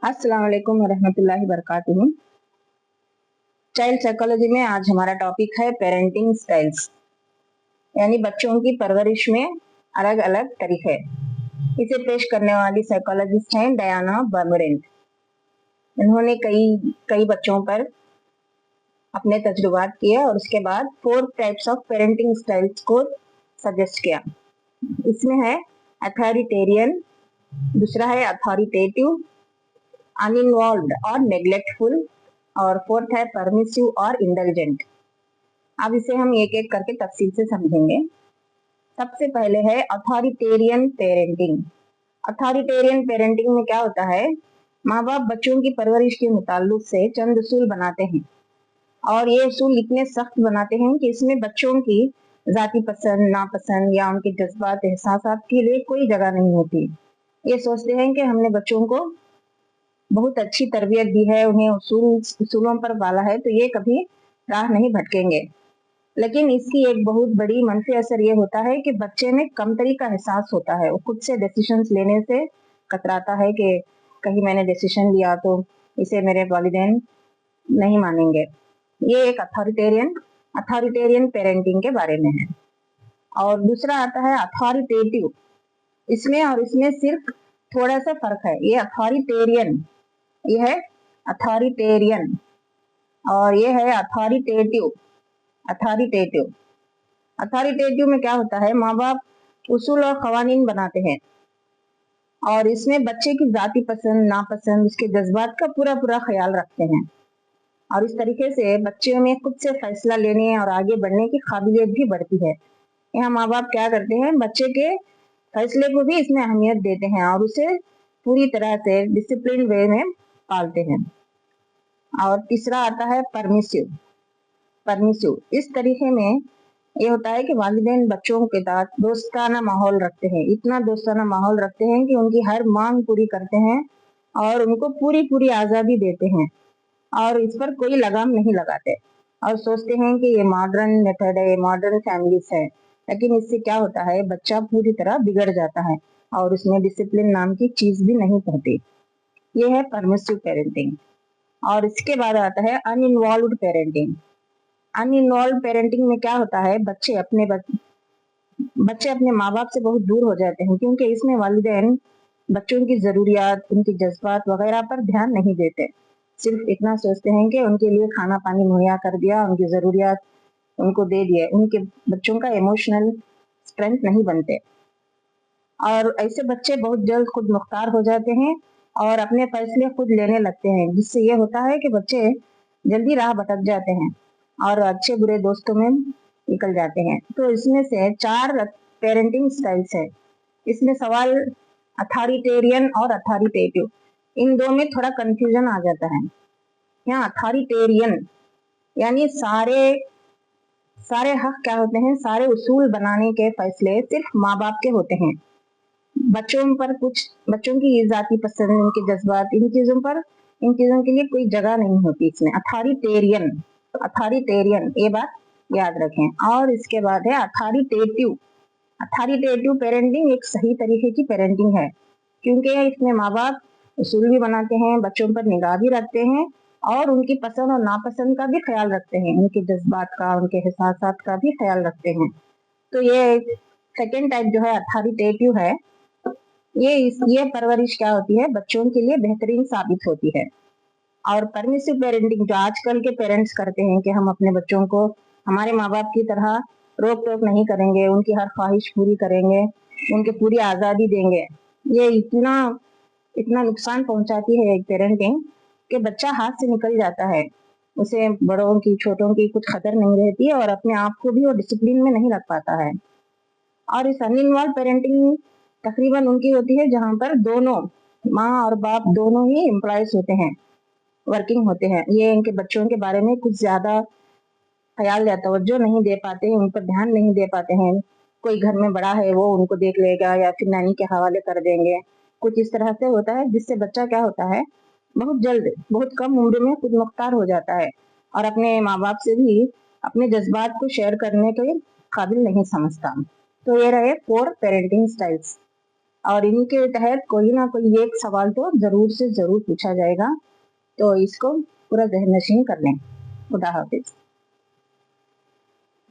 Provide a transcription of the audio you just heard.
अस्सलाम वालेकुम वरहमतुल्लाहि वबरकातुहू। चाइल्ड साइकोलॉजी में आज हमारा टॉपिक है पेरेंटिंग स्टाइल्स, यानी बच्चों की परवरिश में अलग अलग तरीके। इसे पेश करने वाली साइकोलॉजिस्ट हैं डायना बर्बरेंट। इन्होंने कई बच्चों पर अपने तजुर्बात किए और उसके बाद 4 टाइप्स ऑफ पेरेंटिंग स्टाइल्स को सजेस्ट किया। इसमें है अथॉरिटेरियन, दूसरा है अथॉरिटेटिव, अनइन्वॉल्व्ड और नेग्लेक्टफुल, और फोर्थ है परमिसिव और इंडल्जेंट। अब इसे हम एक एक करके तफसील से समझेंगे। सबसे पहले है अथॉरिटेरियन पेरेंटिंग। अथॉरिटेरियन पेरेंटिंग में क्या होता है, माँ बाप बच्चों की परवरिश के मुताल्लुक से चंद उसूल बनाते हैं और ये उसूल इतने सख्त बनाते हैं कि इसमें बच्चों की जाती पसंद नापसंद या उनके जज्बात एहसासात के लिए कोई जगह नहीं होती। ये सोचते हैं कि हमने बच्चों को बहुत अच्छी तरबियत दी है, उन्हें उसूलों पर पाला है, तो ये कभी राह नहीं भटकेंगे। लेकिन इसकी एक बहुत बड़ी मनफी असर ये होता है कि बच्चे में कमतरी का एहसास होता है। वो खुद से डिसीजंस लेने से कतराता है कि कहीं मैंने डिसीजन लिया तो इसे मेरे वालिदैन नहीं मानेंगे। ये एक अथॉरिटेरियन पेरेंटिंग के बारे में है। और दूसरा आता है अथॉरिटेटिव। इसमें और इसमें सिर्फ थोड़ा सा फर्क है। ये है अथॉरिटेरियन और ये है अथॉरिटेटिव। अथॉरिटेटिव में क्या होता है, माँ बाप उसूल और कवानीन बनाते हैं और इसमें बच्चे की जाती पसंद नापसंद उसके जज्बात का पूरा ख्याल रखते हैं और इस तरीके से बच्चों में खुद से फैसला लेने और आगे बढ़ने की काबिलियत भी बढ़ती है। यहाँ माँ बाप क्या करते हैं, बच्चे के फैसले को भी इसमें अहमियत देते हैं और उसे पूरी तरह से डिसिप्लिन वे में पालते हैं। और तीसरा आता है परमिसिव। इस तरीके में ये होता है कि वालिदैन बच्चों के साथ दोस्ताना माहौल रखते हैं, इतना दोस्ताना माहौल रखते हैं कि उनकी हर मांग पूरी करते हैं और उनको पूरी आज़ादी देते हैं और इस पर कोई लगाम नहीं लगाते और सोचते हैं कि ये मॉडर्न मेथड है, मॉडर्न फैमिलीज है। लेकिन इससे क्या होता है, बच्चा पूरी तरह बिगड़ जाता है और उसमें डिसिप्लिन नाम की चीज भी नहीं पड़ती। ये है परमिसिव पेरेंटिंग। और इसके बाद आता है अनइन्वॉल्व्ड पेरेंटिंग। अनइन्वॉल्व पेरेंटिंग में क्या होता है, बच्चे अपने माँ बाप से बहुत दूर हो जाते हैं क्योंकि इसमें वालिदैन बच्चों की जरूरियात, उनकी जज्बात वगैरह पर ध्यान नहीं देते। सिर्फ इतना सोचते हैं कि उनके लिए खाना पानी मुहैया कर दिया, उनकी जरूरियात उनको दे दिए। उनके बच्चों का इमोशनल स्ट्रेंथ नहीं बनते और ऐसे बच्चे बहुत जल्द खुद मुख्तार हो जाते हैं और अपने फैसले खुद लेने लगते हैं, जिससे ये होता है कि बच्चे जल्दी राह भटक जाते हैं और अच्छे बुरे दोस्तों में निकल जाते हैं। तो इसमें से 4 पेरेंटिंग स्टाइल्स है। इसमें सवाल अथॉरिटेरियन और अथॉरिटेटिव, इन दो में थोड़ा कंफ्यूजन आ जाता है। यहाँ अथॉरिटेरियन यानी सारे हक क्या होते हैं, सारे उसूल बनाने के फैसले सिर्फ माँ बाप के होते हैं। बच्चों की जाती पसंद, इनके जज्बात, इन चीजों के लिए कोई जगह नहीं होती इसमें। अथॉरिटेरियन ये बात याद रखें। और इसके बाद है अथॉरिटेटिव पेरेंटिंग एक सही तरीके की पेरेंटिंग है क्योंकि इसमें माँ बाप उसूल भी बनाते हैं, बच्चों पर निगाह भी रखते हैं और उनकी पसंद और नापसंद का भी ख्याल रखते हैं, उनके जज्बात का, उनके एहसासात का भी ख्याल रखते हैं। तो ये सेकेंड टाइप जो है अथॉरिटेटिव है, ये परवरिश क्या होती है, बच्चों के लिए बेहतरीन साबित होती है। और परमिसिव पेरेंटिंग जो आजकल के पेरेंट्स करते हैं कि हम अपने बच्चों को हमारे माँ बाप की तरह रोक टोक नहीं करेंगे, उनकी हर ख्वाहिश पूरी करेंगे, उनके पूरी आज़ादी देंगे। ये इतना नुकसान पहुंचाती है एक पेरेंटिंग कि बच्चा हाथ से निकल जाता है, उसे बड़ों की छोटों की कुछ खतर नहीं रहती है और अपने आप को भी वो डिसिप्लिन में नहीं रख पाता है। और इस अनइन्वॉल्व पेरेंटिंग तकरीबन उनकी होती है जहाँ पर दोनों माँ और बाप दोनों ही एम्प्लॉयज होते हैं, वर्किंग होते हैं। ये इनके बच्चों के बारे में कुछ ज्यादा ख्याल या तवज्जो नहीं दे पाते हैं, उन पर ध्यान नहीं दे पाते हैं। कोई घर में बड़ा है वो उनको देख लेगा या फिर नानी के हवाले कर देंगे, कुछ इस तरह से होता है, जिससे बच्चा क्या होता है, बहुत जल्द बहुत कम उम्र में खुद मुख्तार हो जाता है और अपने माँ बाप से भी अपने जज्बात को शेयर करने के काबिल नहीं समझता। तो ये रहे 4 पेरेंटिंग स्टाइल्स। और इनके तहत कोई ना कोई एक सवाल तो जरूर से जरूर पूछा जाएगा, तो इसको पूरा जहन नशीन कर लें। खुदा हाफिज।